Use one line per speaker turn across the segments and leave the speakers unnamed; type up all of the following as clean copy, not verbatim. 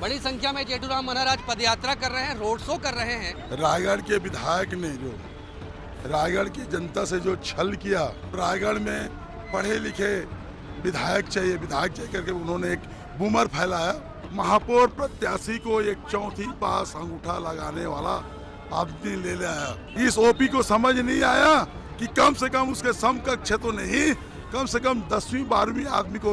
बड़ी संख्या में जेठूराम मनहर आज पदयात्रा कर रहे हैं, रोड शो कर रहे हैं।
रायगढ़ के विधायक ने जो रायगढ़ की जनता से जो छल किया, रायगढ़ में पढ़े लिखे विधायक चाहिए करके उन्होंने एक बूमर फैलाया। महापौर प्रत्याशी को एक चौथी पास अंगूठा लगाने वाला आदमी ले आया। इस ओपी को समझ नहीं आया कि कम से कम उसके समकक्ष तो नहीं, कम से कम 10वीं 12वीं आदमी को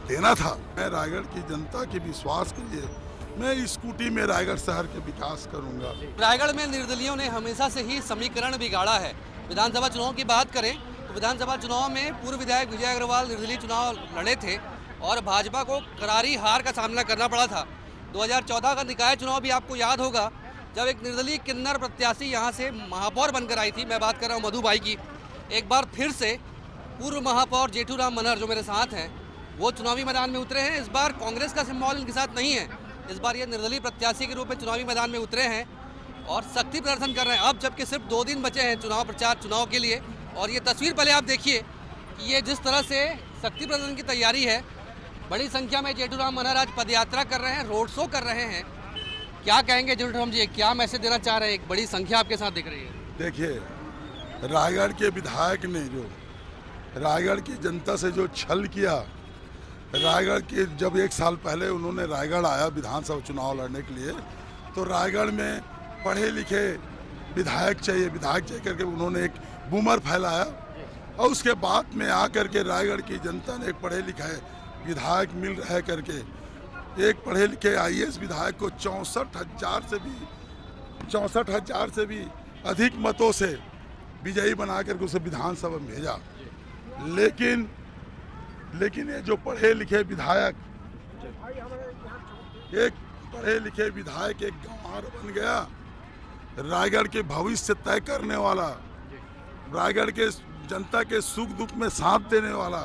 देना था। मैं रायगढ़ की जनता के विश्वास के लिए मैं स्कूटी में रायगढ़ शहर के विकास करूंगा।
रायगढ़ में निर्दलियों ने हमेशा से ही समीकरण बिगाड़ा है। विधानसभा चुनाव की बात करें तो विधानसभा चुनाव में पूर्व विधायक विजय अग्रवाल निर्दलीय चुनाव लड़े थे और भाजपा को करारी हार का सामना करना पड़ा था। 2014 का निकाय चुनाव भी आपको याद होगा, जब एक निर्दलीय किन्नर प्रत्याशी यहाँ से महापौर बनकर आई थी। मैं बात कर रहा हूँ मधुबाई की। एक बार फिर से पूर्व महापौर जेठूराम मनहर जो मेरे साथ हैं वो चुनावी मैदान में उतरे हैं। इस बार कांग्रेस का सिंबल इनके साथ नहीं है, इस बार ये निर्दलीय प्रत्याशी के रूप में चुनावी मैदान में उतरे हैं और शक्ति प्रदर्शन कर रहे हैं। अब जबकि सिर्फ 2 दिन बचे हैं चुनाव प्रचार चुनाव के लिए, और ये तस्वीर पहले आप देखिए कि ये जिस तरह से शक्ति प्रदर्शन की तैयारी है। बड़ी संख्या में जेठूराम मनहर आज पदयात्रा कर रहे हैं, रोड शो कर रहे हैं। क्या कहेंगे जेठूराम जी, क्या मैसेज देना चाह रहे हैं? एक बड़ी संख्या आपके साथ दिख रही है।
देखिए, रायगढ़ के विधायक ने जो रायगढ़ की जनता से जो छल किया, रायगढ़ के जब 1 साल पहले उन्होंने रायगढ़ आया विधानसभा चुनाव लड़ने के लिए, तो रायगढ़ में पढ़े लिखे विधायक चाहिए करके उन्होंने एक बूमर फैलाया। और उसके बाद में आकर के रायगढ़ की जनता ने एक पढ़े लिखे विधायक मिल रहे करके एक पढ़े लिखे IAS विधायक को 64,000 से भी अधिक मतों से विजयी बना करके उसे विधानसभा में भेजा। लेकिन ये जो पढ़े लिखे विधायक एक गंवार बन गया। रायगढ़ के भविष्य तय करने वाला, रायगढ़ के जनता के सुख दुख में साथ देने वाला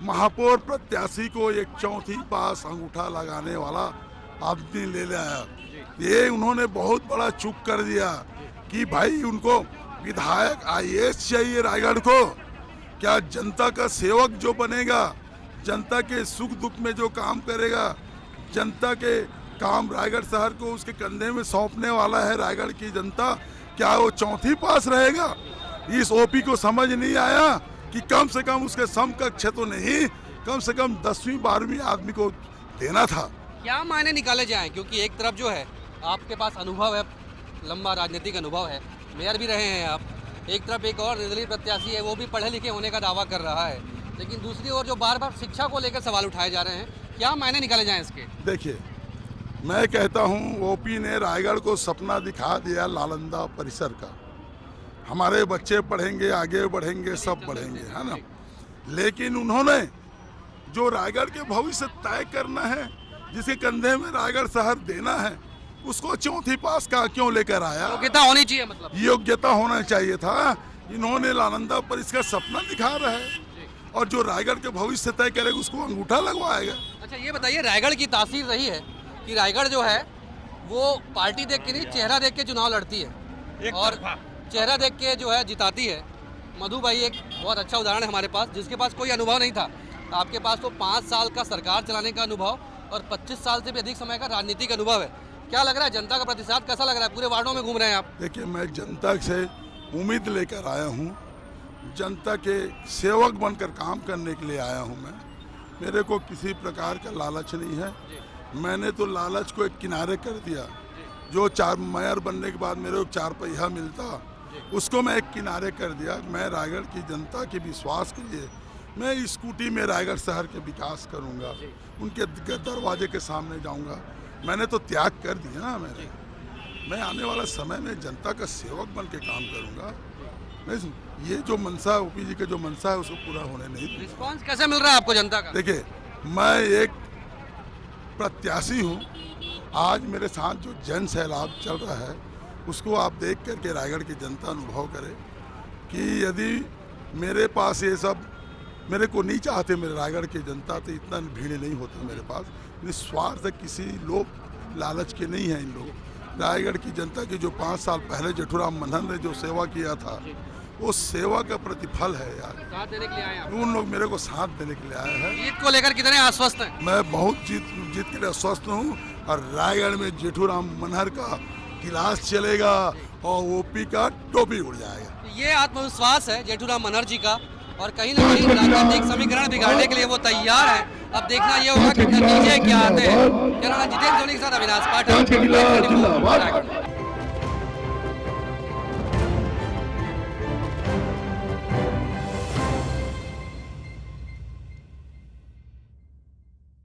महापौर प्रत्याशी को एक चौथी पास अंगूठा लगाने वाला आदमी ले आया। ये उन्होंने बहुत बड़ा चूक कर दिया कि भाई उनको विधायक IAS चाहिए रायगढ़ को। क्या जनता का सेवक जो बनेगा, जनता के सुख दुख में जो काम करेगा, जनता के काम रायगढ़ शहर को उसके कंधे में सौंपने वाला है रायगढ़ की जनता, क्या वो चौथी पास रहेगा? इस ओपी को समझ नहीं आया कि कम से कम उसके समकक्ष तो नहीं, कम से कम 10वीं 12वीं आदमी को देना था।
क्या मायने निकाले जाएं? क्योंकि एक तरफ जो है आपके पास अनुभव है, लंबा राजनीतिक अनुभव है, मेयर भी रहे हैं आप। एक तरफ एक और निर्दलीय प्रत्याशी है, वो भी पढ़े लिखे होने का दावा कर रहा है, लेकिन दूसरी ओर जो बार बार शिक्षा को लेकर सवाल उठाए जा रहे हैं, क्या मायने निकाले जाएं इसके?
देखिए, मैं कहता हूँ ओपी ने रायगढ़ को सपना दिखा दिया नालंदा परिसर का। हमारे बच्चे पढ़ेंगे, आगे बढ़ेंगे, सब बढ़ेंगे, है ना। लेकिन उन्होंने जो रायगढ़ के भविष्य तय करना है, जिसके कंधे में रायगढ़ शहर देना है, उसको चौथी पास का क्यों लेकर आया?
योग्यता होनी चाहिए, मतलब
योग्यता होना चाहिए था। इन्होंने नालंदा परिसर का सपना दिखा रहे हैं और जो रायगढ़ के भविष्य तय करेगा उसको अंगूठा लगवाएगा।
अच्छा, ये बताइए, रायगढ़ की तासीर रही है कि रायगढ़ जो है वो पार्टी देख के नहीं, चेहरा देख के चुनाव लड़ती है और चेहरा देख के जो है जिताती है। मधुबाई एक बहुत अच्छा उदाहरण है हमारे पास, जिसके पास कोई अनुभव नहीं था। आपके पास तो 5 साल का सरकार चलाने का अनुभव और 25 साल से भी अधिक समय का राजनीतिक अनुभव है। क्या लग रहा है, जनता का प्रतिसाद कैसा लग रहा है? पूरे वार्डों में घूम रहे हैं आप।
देखिए, मैं जनता से उम्मीद लेकर आया हूँ, जनता के सेवक बनकर काम करने के लिए आया हूँ मैं। मेरे को किसी प्रकार का लालच नहीं है। मैंने तो लालच को एक किनारे कर दिया। जो मेयर बनने के बाद मेरे को 4 पहिया मिलता, उसको मैं एक किनारे कर दिया। मैं रायगढ़ की जनता के विश्वास के लिए मैं स्कूटी में रायगढ़ शहर के विकास करूंगा, उनके दरवाजे के सामने जाऊंगा। मैंने तो त्याग कर दिया ना। मैं आने वाला समय में जनता का सेवक बन के काम करूंगा। ये जो मनसा, ओपी जी का जो मनसा है, उसको पूरा होने नहीं दूंगा।
रिस्पॉन्स कैसे मिल रहा है आपको जनता का?
देखिए, मैं एक प्रत्याशी हूँ। आज मेरे साथ जो जन सैलाब चल रहा है, उसको आप देख करके रायगढ़ की जनता अनुभव करे कि यदि मेरे पास ये सब, मेरे को नहीं चाहते मेरे रायगढ़ की जनता, तो इतना भीड़ नहीं होता मेरे पास। निस्वार्थ किसी लोग लालच के नहीं हैं इन लोग। रायगढ़ की जनता की जो 5 साल पहले जेठूराम मनहर ने जो सेवा किया था, वो सेवा का प्रतिफल है यार।
साथ देने के लिए आए हैं।
उन लोग मेरे को साथ देने के लिए आए हैं।
जीत को लेकर कितने आश्वस्त हैं?
मैं बहुत जीत के लिए आश्वस्त हूँ। और रायगढ़ में जेठूराम मनहर का गिलास चलेगा और ओपी का टोपी उड़ जाएगा।
ये आत्मविश्वास है जेठूराम मनहर जी का और कहीं ना कहीं राजनीतिक समीकरण बिगाड़ने के लिए वो तैयार है। अब देखना ये होगा कि नतीजे क्या आते हैं। कैमरामैन जितेंद्र सोनी के साथ अविनाश पाठक।